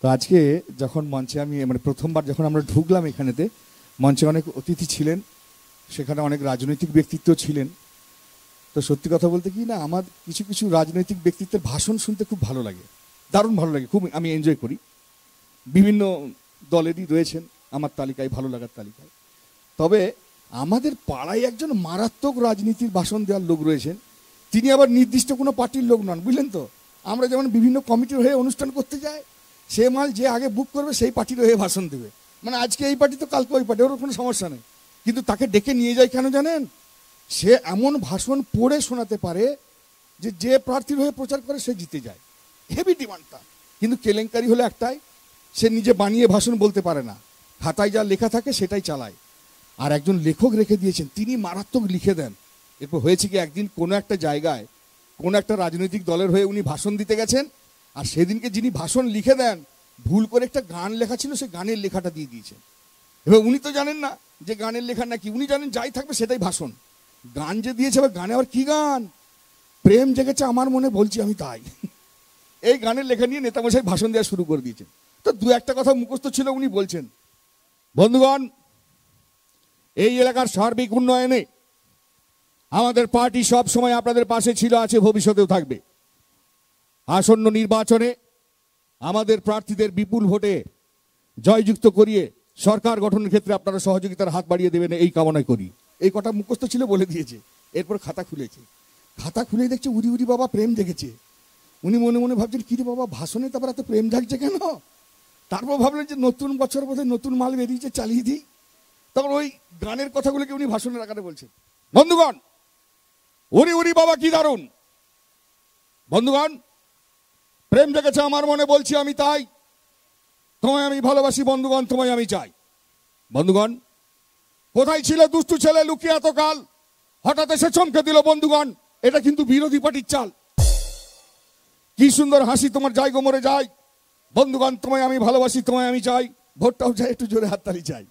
তো আজকে যখন মঞ্চে আমি মানে প্রথমবার যখন আমরা ঢুকলাম এখানেতে, মঞ্চে অনেক অতিথি ছিলেন, সেখানে অনেক রাজনৈতিক ব্যক্তিত্ব ছিলেন। তো সত্যি কথা বলতে কি না, আমার কিছু কিছু রাজনৈতিক ব্যক্তিত্বের ভাষণ শুনতে খুব ভালো লাগে, দারুণ ভালো লাগে, খুব আমি এনজয় করি। বিভিন্ন দলেরই রয়েছেন আমার তালিকায়, ভালো লাগার তালিকায়। তবে আমাদের পাড়ায় একজন মারাত্মক রাজনীতির ভাষণ দেওয়ার লোক রয়েছেন। তিনি আবার নির্দিষ্ট কোনো পার্টির লোক নন, বুঝলেন তো। আমরা যেমন বিভিন্ন কমিটির হয়ে অনুষ্ঠান করতে যাই, সে মাল যে আগে বুক করবে সেই পার্টির হয়ে ভাষণ দেবে। মানে আজকে এই পার্টি তো কালকে ওই পার্টি, ওর কোনো সমস্যা নেই। কিন্তু তাকে ডেকে নিয়ে যায় কেন জানেন? সে এমন ভাষণ পড়ে শোনাতে পারে যে যে প্রার্থীর হয়ে প্রচার করে সে জিতে যায়। হেভি ডিমান্ডটা। কিন্তু কেলেঙ্কারি হলো একটাই, সে নিজে বানিয়ে ভাষণ বলতে পারে না, খাতায় যা লেখা থাকে সেটাই চালায়। আর একজন লেখক রেখে দিয়েছেন, তিনি মারাত্মক লিখে দেন। এরপর হয়েছে কি, একদিন কোনো একটা জায়গায় কোনো একটা রাজনৈতিক দলের হয়ে উনি ভাষণ দিতে গেছেন, আর সেদিনকে যিনি ভাষণ লিখে দেন, ভুল করে একটা গান লেখা ছিল, সে গানের লেখাটা দিয়ে দিয়েছেন। এবার উনি তো জানেন না যে গানের লেখা নাকি, উনি জানেন যাই থাকবে সেটাই ভাষণ। গান যে দিয়েছে, এবার গানে আবার কি গান, প্রেম জেগেছে আমার মনে বলছি আমি তাই। এই গানের লেখা নিয়ে নেতামশাই ভাষণ দেওয়া শুরু করে দিয়েছেন। তো দু একটা কথা মুখস্থ ছিল, উনি বলছেন, বন্ধুগণ, এই এলাকার সার্বিক উন্নয়নে আমাদের পার্টি সব সময় আপনাদের পাশে ছিল, আছে, ভবিষ্যতেও থাকবে। আসন্ন নির্বাচনে আমাদের প্রার্থীদের বিপুল ভোটে জয়যুক্ত করিয়ে সরকার গঠনের ক্ষেত্রে আপনারা সহযোগিতার হাত বাড়িয়ে দেবেন, এই কামনা করি। এই কটা মুখস্থ ছিল, বলে দিয়েছে। এরপর খাতা খুলেছে, খাতা খুলে দেখছে উরি উরি বাবা প্রেম জেগেছে। উনি মনে মনে ভাবছেন, কি রে বাবা, ভাষণে তারপর এত প্রেম জাগছে কেন? তারপর ভাবলেন যে নতুন বছর বোধহয় নতুন মাল বেরিয়েছে, চালিয়ে দিই। তখন ওই গানের কথাগুলোকে উনি ভাষণের আকারে বলছেন, বন্ধুগণ, উরি উরি বাবা কি দারুণ, বন্ধুগণ, প্রেম জেগেছে আমার মনে বলছি আমি তাই, তোমায় আমি ভালোবাসি বন্ধুগণ, তোমায় আমি চাই। বন্ধুগণ, কোথায় ছিল দুষ্টু ছেলে লুকিয়ে এতকাল, হঠাৎ এসে চমকে দিল বন্ধুগণ, এটা কিন্তু বিরোধী পার্টির চাল। কি সুন্দর হাসি তোমার জায়গা মরে যায়, বন্ধুগণ, তোমায় আমি ভালোবাসি, তোমায় আমি চাই, ভোটটাও চাই, একটু জোরে হাততালি চাই।